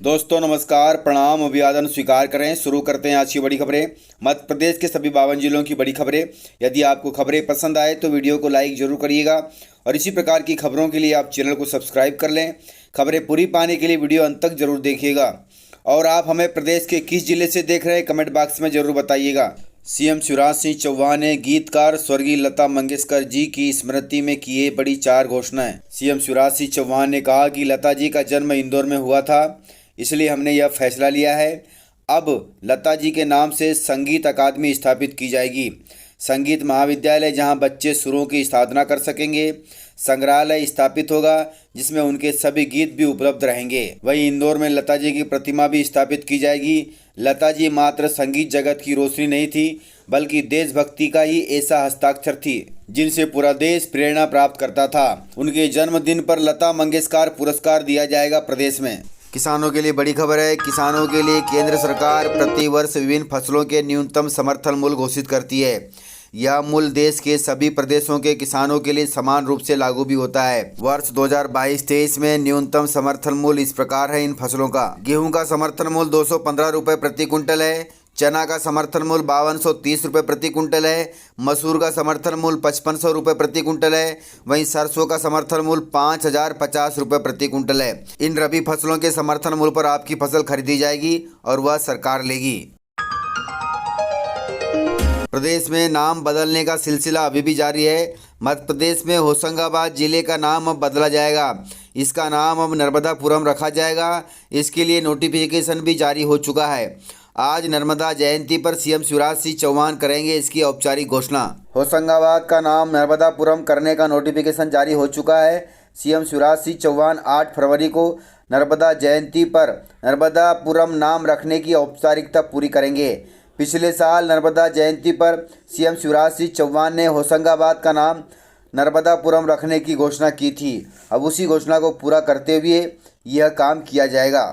दोस्तों नमस्कार, प्रणाम, अभिवादन स्वीकार करें। शुरू करते हैं आज की बड़ी खबरें। मध्य प्रदेश के सभी 52 जिलों की बड़ी खबरें। यदि आपको खबरें पसंद आए तो वीडियो को लाइक जरूर करिएगा और इसी प्रकार की खबरों के लिए आप चैनल को सब्सक्राइब कर लें। खबरें पूरी पाने के लिए वीडियो अंत तक जरूर देखिएगा। और आप हमें प्रदेश के किस जिले से देख रहे हैं कमेंट बॉक्स में जरूर बताइएगा। सीएम शिवराज सिंह चौहान ने गीतकार स्वर्गीय लता मंगेशकर जी की स्मृति में किए बड़ी 4 घोषणाएं। सीएम शिवराज सिंह चौहान ने कहा कि लता जी का जन्म इंदौर में हुआ था, इसलिए हमने यह फैसला लिया है अब लता जी के नाम से संगीत अकादमी स्थापित की जाएगी। संगीत महाविद्यालय जहां बच्चे सुरों की साधना कर सकेंगे। संग्रहालय स्थापित होगा जिसमें उनके सभी गीत भी उपलब्ध रहेंगे। वहीं इंदौर में लता जी की प्रतिमा भी स्थापित की जाएगी। लता जी मात्र संगीत जगत की रोशनी नहीं थी, बल्कि देशभक्ति का ही ऐसा हस्ताक्षर थी जिनसे पूरा देश प्रेरणा प्राप्त करता था। उनके जन्मदिन पर लता मंगेशकर पुरस्कार दिया जाएगा प्रदेश में। किसानों के लिए बड़ी खबर है। किसानों के लिए केंद्र सरकार प्रति वर्ष विभिन्न फसलों के न्यूनतम समर्थन मूल्य घोषित करती है। यह मूल्य देश के सभी प्रदेशों के किसानों के लिए समान रूप से लागू भी होता है। वर्ष 2022-23 में न्यूनतम समर्थन मूल्य इस प्रकार है इन फसलों का। गेहूं का समर्थन मूल्य 215 रुपये प्रति क्विंटल है। चना का समर्थन मूल्य 5230 रुपये प्रति क्विंटल है। मसूर का समर्थन मूल्य 5500 रुपये प्रति क्विंटल है। वहीं सरसों का समर्थन मूल्य 5050 रुपये प्रति क्विंटल है। इन रबी फसलों के समर्थन मूल्य पर आपकी फसल खरीदी जाएगी और वह सरकार लेगी। प्रदेश में नाम बदलने का सिलसिला अभी भी जारी है। मध्य प्रदेश में होशंगाबाद जिले का नाम अब बदला जाएगा। इसका नाम अब नर्मदापुरम रखा जाएगा। इसके लिए नोटिफिकेशन भी जारी हो चुका है। आज नर्मदा जयंती पर सीएम शिवराज सिंह चौहान करेंगे इसकी औपचारिक घोषणा। होशंगाबाद का नाम नर्मदापुरम करने का नोटिफिकेशन जारी हो चुका है। सीएम शिवराज सिंह चौहान 8 फरवरी को नर्मदा जयंती पर नर्मदापुरम नाम रखने की औपचारिकता पूरी करेंगे। पिछले साल नर्मदा जयंती पर सीएम शिवराज सिंह चौहान ने होशंगाबाद का नाम नर्मदापुरम रखने की घोषणा की थी। अब उसी घोषणा को पूरा करते हुए यह काम किया जाएगा।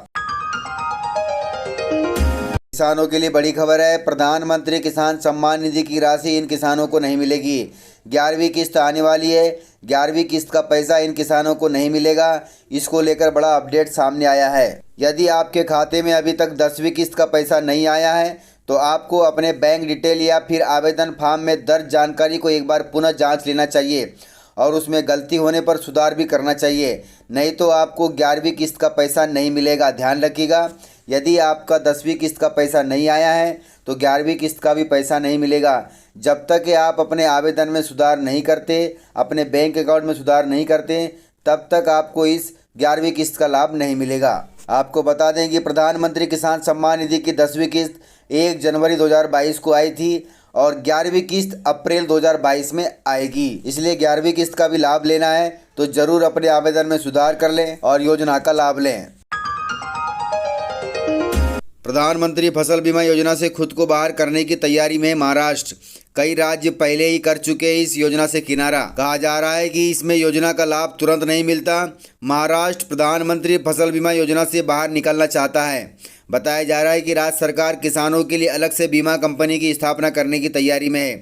किसानों के लिए बड़ी खबर है। प्रधानमंत्री किसान सम्मान निधि की राशि इन किसानों को नहीं मिलेगी। 11वीं किस्त आने वाली है। 11वीं किस्त का पैसा इन किसानों को नहीं मिलेगा। इसको लेकर बड़ा अपडेट सामने आया है। यदि आपके खाते में अभी तक 10वीं किस्त का पैसा नहीं आया है तो आपको अपने बैंक डिटेल या फिर आवेदन फॉर्म में दर्ज जानकारी को एक बार पुनः जांच लेना चाहिए और उसमें गलती होने पर सुधार भी करना चाहिए। नहीं तो आपको 11वीं किस्त का पैसा नहीं मिलेगा। ध्यान रखिएगा, यदि आपका 10वीं किस्त का पैसा नहीं आया है तो 11वीं किस्त का भी पैसा नहीं मिलेगा। जब तक कि आप अपने आवेदन में सुधार नहीं करते, अपने बैंक अकाउंट में सुधार नहीं करते, तब तक आपको इस 11वीं किस्त का लाभ नहीं मिलेगा। आपको बता दें कि प्रधानमंत्री किसान सम्मान निधि की 10वीं किस्त 1 जनवरी 2022 को आई थी और 11वीं किस्त अप्रैल 2022 में आएगी। इसलिए 11वीं किस्त का भी लाभ लेना है तो ज़रूर अपने आवेदन में सुधार कर लें और योजना का लाभ लें। प्रधानमंत्री फसल बीमा योजना से खुद को बाहर करने की तैयारी में महाराष्ट्र। कई राज्य पहले ही कर चुके हैं इस योजना से किनारा। कहा जा रहा है कि इसमें योजना का लाभ तुरंत नहीं मिलता। महाराष्ट्र प्रधानमंत्री फसल बीमा योजना से बाहर निकलना चाहता है। बताया जा रहा है कि राज्य सरकार किसानों के लिए अलग से बीमा कंपनी की स्थापना करने की तैयारी में है,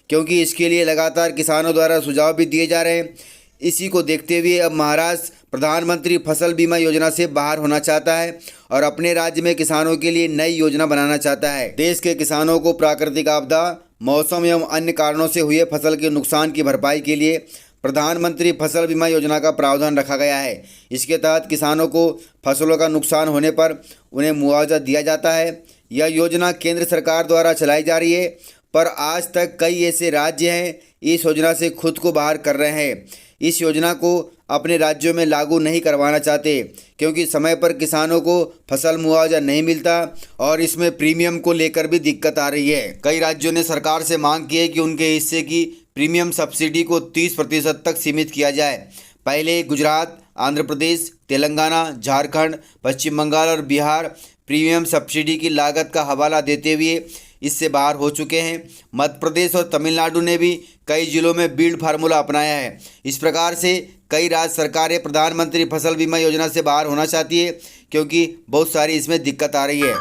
क्योंकि इसके लिए लगातार किसानों द्वारा सुझाव भी दिए जा रहे हैं। इसी को देखते हुए अब महाराष्ट्र प्रधानमंत्री फसल बीमा योजना से बाहर होना चाहता है और अपने राज्य में किसानों के लिए नई योजना बनाना चाहता है। देश के किसानों को प्राकृतिक आपदा, मौसम एवं अन्य कारणों से हुए फसल के नुकसान की भरपाई के लिए प्रधानमंत्री फसल बीमा योजना का प्रावधान रखा गया है। इसके तहत किसानों को फसलों का नुकसान होने पर उन्हें मुआवजा दिया जाता है। यह योजना केंद्र सरकार द्वारा चलाई जा रही है, पर आज तक कई ऐसे राज्य हैं इस योजना से खुद को बाहर कर रहे हैं। इस योजना को अपने राज्यों में लागू नहीं करवाना चाहते, क्योंकि समय पर किसानों को फसल मुआवजा नहीं मिलता और इसमें प्रीमियम को लेकर भी दिक्कत आ रही है। कई राज्यों ने सरकार से मांग की है कि उनके हिस्से की प्रीमियम सब्सिडी को 30% तक सीमित किया जाए। पहले गुजरात, आंध्र प्रदेश, तेलंगाना, झारखंड, पश्चिम बंगाल और बिहार प्रीमियम सब्सिडी की लागत का हवाला देते हुए इससे बाहर हो चुके हैं। मध्य प्रदेश और तमिलनाडु ने भी कई जिलों में बील्ड फार्मूला अपनाया है। इस प्रकार से कई राज्य सरकारें प्रधानमंत्री फसल बीमा योजना से बाहर होना चाहती है, क्योंकि बहुत सारी इसमें दिक्कत आ रही है।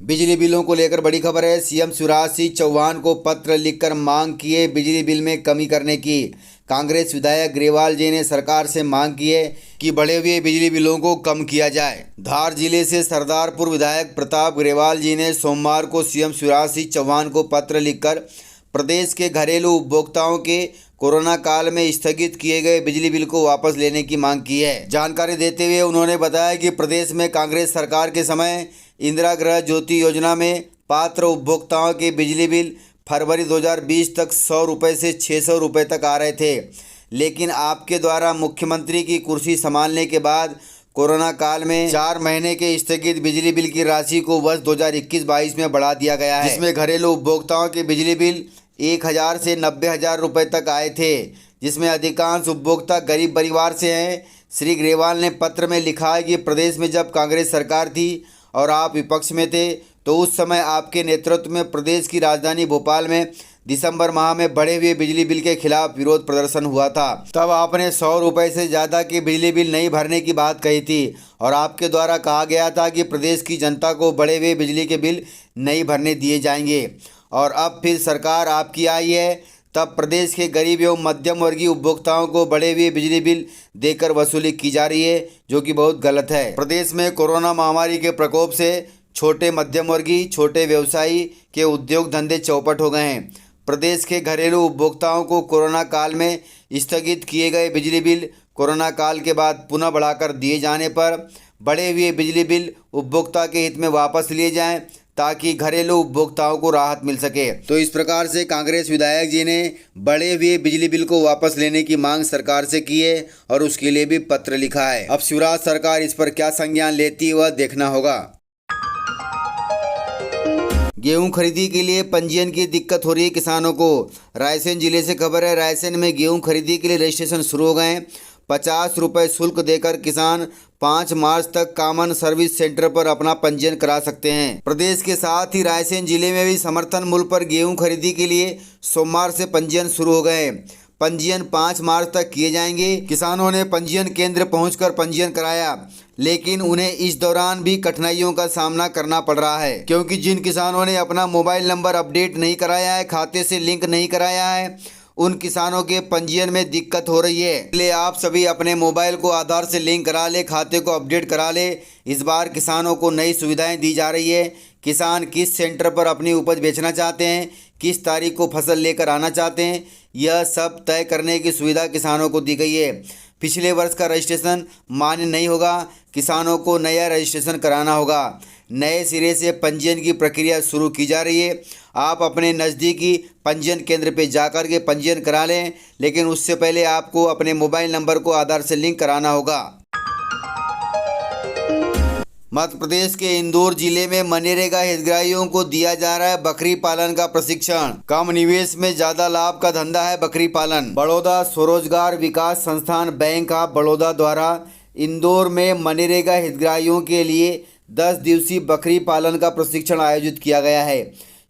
बिजली बिलों को लेकर बड़ी खबर है। सीएम शिवराज सिंह चौहान को पत्र लिखकर मांग की है बिजली बिल में कमी करने की। कांग्रेस विधायक ग्रेवाल जी ने सरकार से मांग की है कि बढ़े हुए बिजली बिलों को कम किया जाए। धार जिले से सरदारपुर विधायक प्रताप ग्रेवाल जी ने सोमवार को सीएम शिवराज सिंह चौहान को पत्र लिखकर प्रदेश के घरेलू उपभोक्ताओं के कोरोना काल में स्थगित किए गए बिजली बिल को वापस लेने की मांग की है। जानकारी देते हुए उन्होंने बताया कि प्रदेश में कांग्रेस सरकार के समय इंदिरा गृह ज्योति योजना में पात्र उपभोक्ताओं के बिजली बिल फरवरी 2020 तक 100 रुपये से 600 रुपये तक आ रहे थे, लेकिन आपके द्वारा मुख्यमंत्री की कुर्सी संभालने के बाद कोरोना काल में 4 महीने के स्थगित बिजली बिल की राशि को वर्ष 2021-22 में बढ़ा दिया गया है, जिसमें घरेलू उपभोक्ताओं के बिजली बिल 1000 से 90,000 रुपये तक आए थे, जिसमें अधिकांश उपभोक्ता गरीब परिवार से हैं। श्री ग्रेवाल ने पत्र में लिखा है कि प्रदेश में जब कांग्रेस सरकार थी और आप विपक्ष में थे तो उस समय आपके नेतृत्व में प्रदेश की राजधानी भोपाल में दिसंबर माह में बढ़े हुए बिजली बिल के खिलाफ विरोध प्रदर्शन हुआ था। तब आपने 100 रुपये से ज़्यादा के बिजली बिल नहीं भरने की बात कही थी और आपके द्वारा कहा गया था कि प्रदेश की जनता को बढ़े हुए बिजली के बिल नहीं भरने दिए जाएंगे। और अब फिर सरकार आपकी आई है, तब प्रदेश के गरीब एवं मध्यम वर्गीय उपभोक्ताओं को बढ़े हुए बिजली बिल देकर वसूली की जा रही है, जो कि बहुत गलत है। प्रदेश में कोरोना महामारी के प्रकोप से छोटे मध्यम वर्गीय छोटे व्यवसायी के उद्योग धंधे चौपट हो गए हैं। प्रदेश के घरेलू उपभोक्ताओं को कोरोना काल में स्थगित किए गए बिजली बिल कोरोना काल के बाद पुनः बढ़ाकर दिए जाने पर बढ़े हुए बिजली बिल उपभोक्ता के हित में वापस लिए जाएं, ताकि घरेलू उपभोक्ताओं को राहत मिल सके। तो इस प्रकार से कांग्रेस विधायक जी ने बढ़े हुए बिजली बिल को वापस लेने की मांग सरकार से की है और उसके लिए भी पत्र लिखा है। अब शिवराज सरकार इस पर क्या संज्ञान लेती है वह देखना होगा। गेहूं खरीदी के लिए पंजीयन की दिक्कत हो रही है किसानों को। रायसेन जिले से खबर है, रायसेन में गेहूं खरीदी के लिए रजिस्ट्रेशन शुरू हो गए हैं। 50 रुपये शुल्क देकर किसान 5 मार्च तक कॉमन सर्विस सेंटर पर अपना पंजीयन करा सकते हैं। प्रदेश के साथ ही रायसेन जिले में भी समर्थन मूल्य पर गेहूं खरीदी के लिए सोमवार से पंजीयन शुरू हो गए। पंजीयन 5 मार्च तक किए जाएंगे। किसानों ने पंजीयन केंद्र पहुंचकर पंजीयन कराया, लेकिन उन्हें इस दौरान भी कठिनाइयों का सामना करना पड़ रहा है, क्योंकि जिन किसानों ने अपना मोबाइल नंबर अपडेट नहीं कराया है, खाते से लिंक नहीं कराया है, उन किसानों के पंजीयन में दिक्कत हो रही है। इसलिए आप सभी अपने मोबाइल को आधार से लिंक करा ले, खाते को अपडेट करा ले। इस बार किसानों को नई सुविधाएं दी जा रही है। किसान किस सेंटर पर अपनी उपज बेचना चाहते हैं, किस तारीख को फसल लेकर आना चाहते हैं, यह सब तय करने की सुविधा किसानों को दी गई है। पिछले वर्ष का रजिस्ट्रेशन मान्य नहीं होगा, किसानों को नया रजिस्ट्रेशन कराना होगा। नए सिरे से पंजीयन की प्रक्रिया शुरू की जा रही है। आप अपने नज़दीकी पंजीयन केंद्र पर जाकर के पंजीयन करा लें, लेकिन उससे पहले आपको अपने मोबाइल नंबर को आधार से लिंक कराना होगा। मध्य प्रदेश के इंदौर जिले में मनरेगा हितग्राहियों को दिया जा रहा है बकरी पालन का प्रशिक्षण। कम निवेश में ज्यादा लाभ का धंधा है बकरी पालन। बड़ौदा स्वरोजगार विकास संस्थान बैंक ऑफ बड़ौदा द्वारा इंदौर में मनरेगा हितग्राहियों के लिए 10 दिवसीय बकरी पालन का प्रशिक्षण आयोजित किया गया है।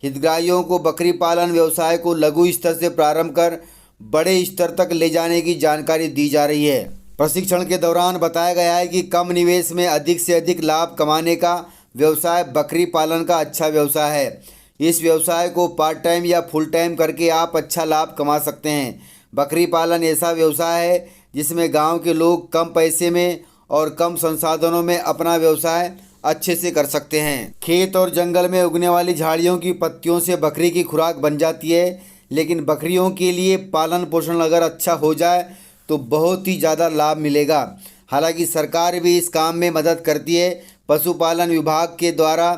हितग्राहियों को बकरी पालन व्यवसाय को लघु स्तर से प्रारंभ कर बड़े स्तर तक ले जाने की जानकारी दी जा रही है। प्रशिक्षण के दौरान बताया गया है कि कम निवेश में अधिक से अधिक लाभ कमाने का व्यवसाय बकरी पालन का अच्छा व्यवसाय है। इस व्यवसाय को पार्ट टाइम या फुल टाइम करके आप अच्छा लाभ कमा सकते हैं। बकरी पालन ऐसा व्यवसाय है जिसमें गांव के लोग कम पैसे में और कम संसाधनों में अपना व्यवसाय अच्छे से कर सकते हैं। खेत और जंगल में उगने वाली झाड़ियों की पत्तियों से बकरी की खुराक बन जाती है, लेकिन बकरियों के लिए पालन पोषण अगर अच्छा हो जाए तो बहुत ही ज़्यादा लाभ मिलेगा। हालांकि सरकार भी इस काम में मदद करती है। पशुपालन विभाग के द्वारा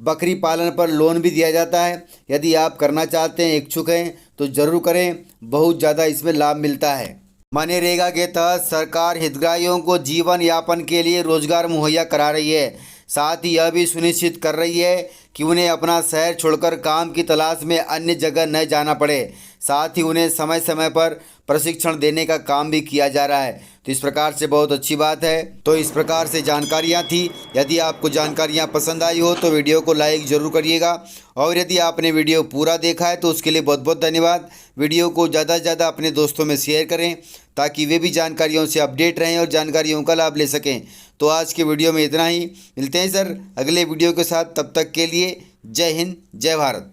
बकरी पालन पर लोन भी दिया जाता है। यदि आप करना चाहते हैं, इच्छुक हैं, तो ज़रूर करें, बहुत ज़्यादा इसमें लाभ मिलता है। मनरेगा के तहत सरकार हितग्राहियों को जीवन यापन के लिए रोजगार मुहैया करा रही है। साथ ही यह भी सुनिश्चित कर रही है कि उन्हें अपना शहर छोड़कर काम की तलाश में अन्य जगह न जाना पड़े। साथ ही उन्हें समय समय पर प्रशिक्षण देने का काम भी किया जा रहा है। तो इस प्रकार से बहुत अच्छी बात है। तो इस प्रकार से जानकारियाँ थी। यदि आपको जानकारियाँ पसंद आई हो तो वीडियो को लाइक ज़रूर करिएगा, और यदि आपने वीडियो पूरा देखा है तो उसके लिए बहुत बहुत धन्यवाद। वीडियो को ज़्यादा से ज़्यादा अपने दोस्तों में शेयर करें ताकि वे भी जानकारियों से अपडेट रहें और जानकारियों का लाभ ले सकें। तो आज के वीडियो में इतना ही। मिलते हैं सर अगले वीडियो के साथ, तब तक के लिए जय हिंद, जय भारत।